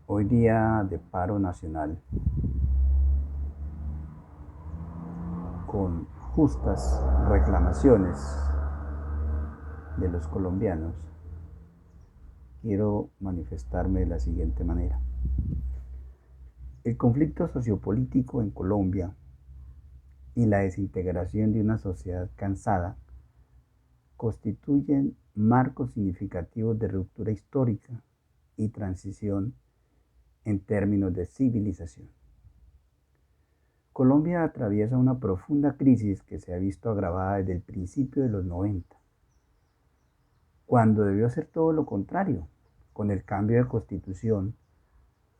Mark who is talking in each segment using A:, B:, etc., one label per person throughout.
A: Hoy día de paro nacional, con justas reclamaciones de los colombianos, quiero manifestarme de la siguiente manera. El conflicto sociopolítico en Colombia y la desintegración de una sociedad cansada constituyen marcos significativos de ruptura histórica y transición en términos de civilización. Colombia atraviesa una profunda crisis que se ha visto agravada desde el principio de los 90, cuando debió ser todo lo contrario, con el cambio de constitución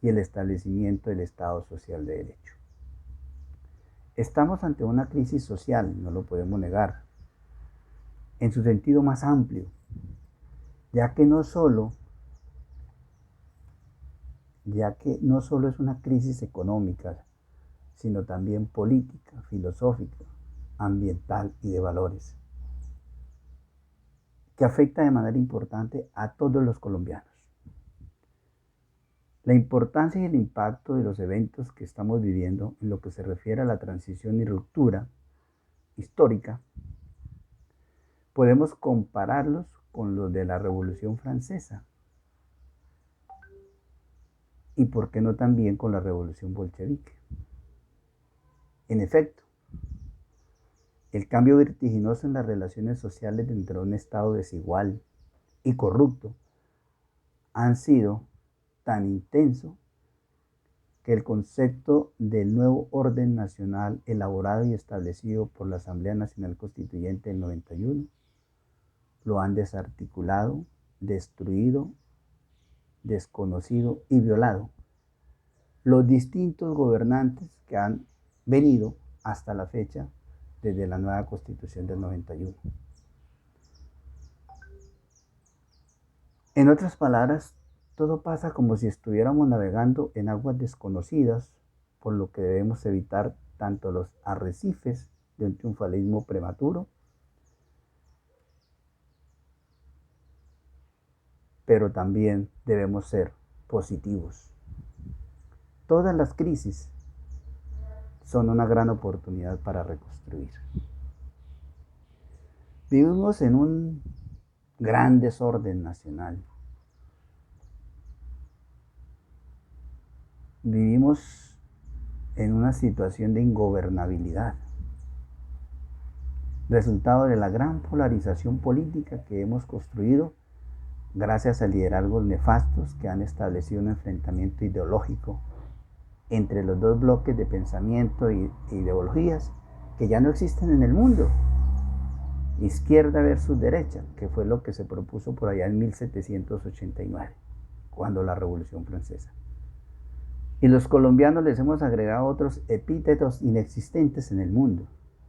A: y el establecimiento del Estado Social de Derecho. Estamos ante una crisis social, no lo podemos negar, en su sentido más amplio, ya que no solo es una crisis económica, sino también política, filosófica, ambiental y de valores, que afecta de manera importante a todos los colombianos. La importancia y el impacto de los eventos que estamos viviendo en lo que se refiere a la transición y ruptura histórica, podemos compararlos con los de la Revolución Francesa y, por qué no, también con la Revolución Bolchevique. En efecto, el cambio vertiginoso en las relaciones sociales dentro de un Estado desigual y corrupto han sido tan intenso que el concepto del nuevo orden nacional elaborado y establecido por la Asamblea Nacional Constituyente del 91 lo han desarticulado, destruido, desconocido y violado los distintos gobernantes que han venido hasta la fecha desde la nueva Constitución del 91. En otras palabras, todo pasa como si estuviéramos navegando en aguas desconocidas, por lo que debemos evitar tanto los arrecifes de un triunfalismo prematuro, pero también debemos ser positivos. Todas las crisis son una gran oportunidad para reconstruir. Vivimos en un gran desorden nacional. Vivimos en una situación de ingobernabilidad, resultado de la gran polarización política que hemos construido gracias a liderazgos nefastos que han establecido un enfrentamiento ideológico entre los dos bloques de pensamiento e ideologías que ya no existen en el mundo. Izquierda versus derecha, que fue lo que se propuso por allá en 1789, cuando la Revolución Francesa. Y los colombianos les hemos agregado otros epítetos inexistentes en el mundo: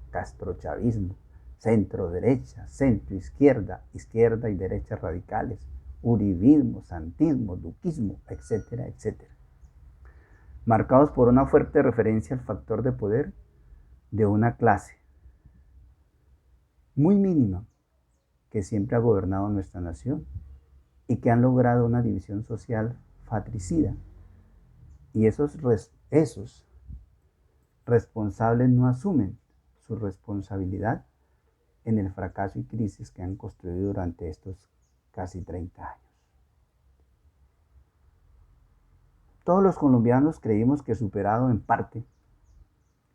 A: castrochavismo, centro derecha, centro izquierda, izquierda y derecha radicales, uribismo, santismo, duquismo, etcétera, etcétera, marcados por una fuerte referencia al factor de poder de una clase muy mínima que siempre ha gobernado nuestra nación y que han logrado una división social fratricida. Y esos responsables no asumen su responsabilidad en el fracaso y crisis que han construido durante estos casi 30 años. Todos los colombianos creímos que, superado en parte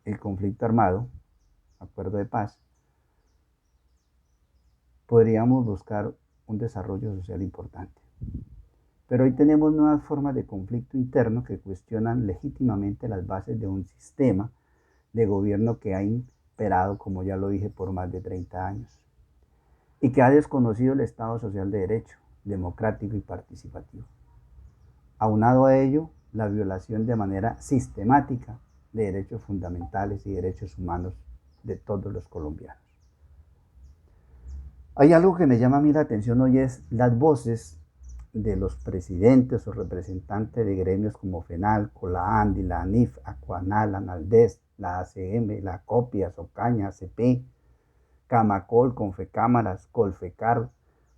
A: el conflicto armado, acuerdo de paz, podríamos buscar un desarrollo social importante. Pero hoy tenemos nuevas formas de conflicto interno que cuestionan legítimamente las bases de un sistema de gobierno que ha imperado, como ya lo dije, por más de 30 años y que ha desconocido el Estado Social de Derecho, democrático y participativo. Aunado a ello, la violación de manera sistemática de derechos fundamentales y derechos humanos de todos los colombianos. Hay algo que me llama a mí la atención hoy: es las voces de los presidentes o representantes de gremios como FENALCO, la ANDI, la ANIF, Acuanal, ANALDES, la ACM, la COPIA, SOCAña, ACP, Camacol, Confecámaras, Colfecar,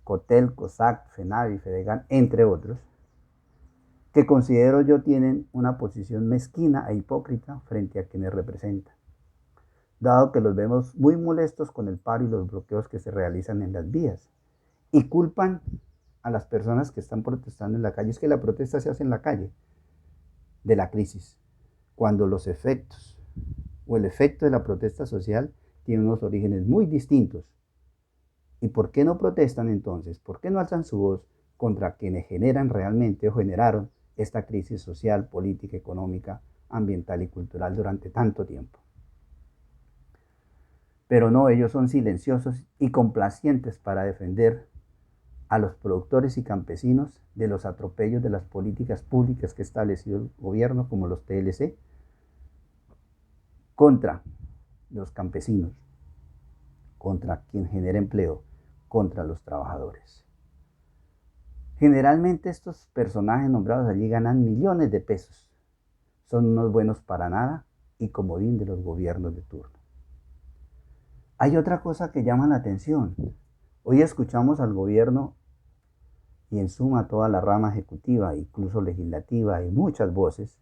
A: COTEL, COSAC, FENAVI, FEDEGAN, entre otros, que considero yo tienen una posición mezquina e hipócrita frente a quienes representan, dado que los vemos muy molestos con el paro y los bloqueos que se realizan en las vías, y culpan a las personas que están protestando en la calle. Es que la protesta se hace en la calle de la crisis, cuando los efectos o el efecto de la protesta social tiene unos orígenes muy distintos. ¿Y por qué no protestan entonces? ¿Por qué no alzan su voz contra quienes generan realmente o generaron esta crisis social, política, económica, ambiental y cultural durante tanto tiempo? Pero no, ellos son silenciosos y complacientes para defender a los productores y campesinos de los atropellos de las políticas públicas que ha establecido el gobierno, como los TLC, contra los campesinos, contra quien genera empleo, contra los trabajadores. Generalmente estos personajes nombrados allí ganan millones de pesos. Son unos buenos para nada y comodín de los gobiernos de turno. Hay otra cosa que llama la atención. Hoy escuchamos al gobierno y en suma toda la rama ejecutiva, incluso legislativa, y muchas voces,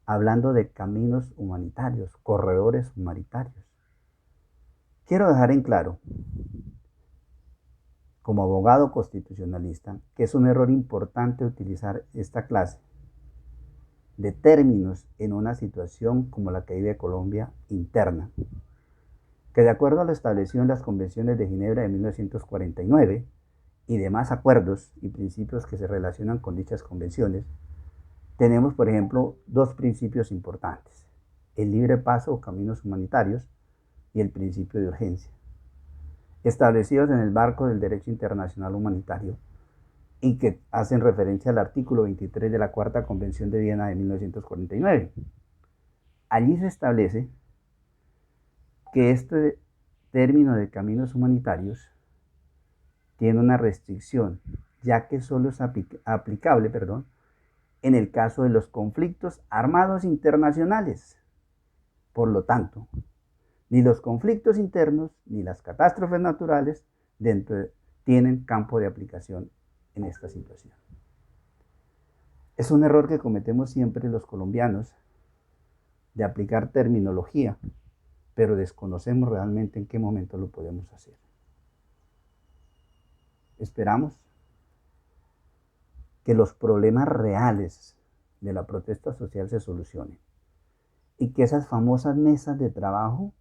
A: hablando de caminos humanitarios, corredores humanitarios. Quiero dejar en claro, como abogado constitucionalista, que es un error importante utilizar esta clase de términos en una situación como la que vive Colombia interna, que de acuerdo a lo establecido en las convenciones de Ginebra de 1949 y demás acuerdos y principios que se relacionan con dichas convenciones, tenemos, por ejemplo, dos principios importantes: el libre paso o caminos humanitarios y el principio de urgencia, establecidos en el marco del derecho internacional humanitario y que hacen referencia al artículo 23 de la Cuarta Convención de Viena de 1949. Allí se establece que este término de caminos humanitarios tiene una restricción, ya que solo es aplicable en el caso de los conflictos armados internacionales. Por lo tanto, ni los conflictos internos ni las catástrofes naturales tienen campo de aplicación en esta situación. Es un error que cometemos siempre los colombianos de aplicar terminología, pero desconocemos realmente en qué momento lo podemos hacer. Esperamos que los problemas reales de la protesta social se solucionen y que esas famosas mesas de trabajo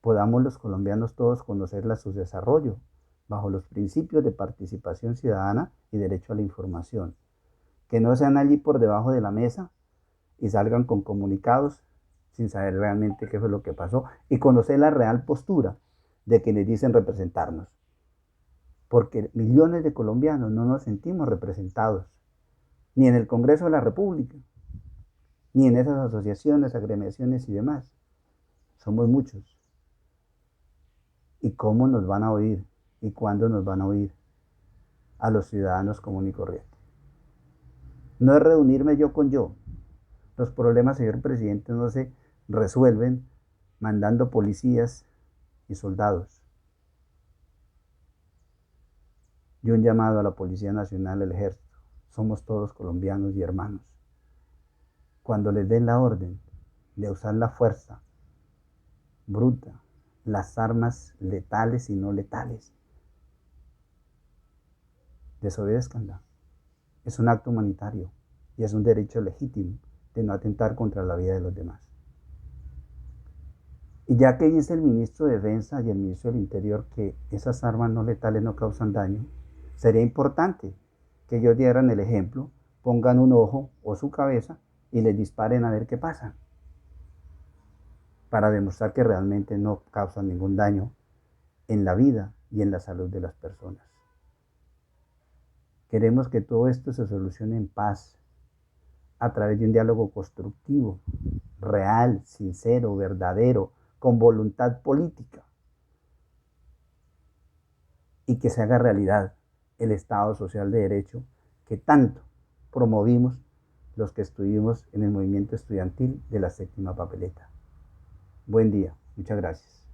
A: podamos los colombianos todos conocerlas, su desarrollo, bajo los principios de participación ciudadana y derecho a la información. Que no sean allí por debajo de la mesa y salgan con comunicados sin saber realmente qué fue lo que pasó y conocer la real postura de quienes dicen representarnos. Porque millones de colombianos no nos sentimos representados, ni en el Congreso de la República, ni en esas asociaciones, agremiaciones y demás. Somos muchos. ¿Y cómo nos van a oír? ¿Y cuándo nos van a oír? A los ciudadanos comunes y corrientes. No es reunirme yo con yo. Los problemas, señor presidente, no se resuelven mandando policías y soldados. Y un llamado a la Policía Nacional, al Ejército. Somos todos colombianos y hermanos. Cuando les den la orden de usar la fuerza bruta, las armas letales y no letales, desobedézcanla. Es un acto humanitario y es un derecho legítimo de no atentar contra la vida de los demás. Y ya que dice el ministro de Defensa y el ministro del Interior que esas armas no letales no causan daño, sería importante que ellos dieran el ejemplo, pongan un ojo o su cabeza y les disparen a ver qué pasa, para demostrar que realmente no causan ningún daño en la vida y en la salud de las personas. Queremos que todo esto se solucione en paz, a través de un diálogo constructivo, real, sincero, verdadero, con voluntad política, y que se haga realidad el Estado social de derecho que tanto promovimos los que estuvimos en el movimiento estudiantil de la séptima papeleta. Buen día, muchas gracias.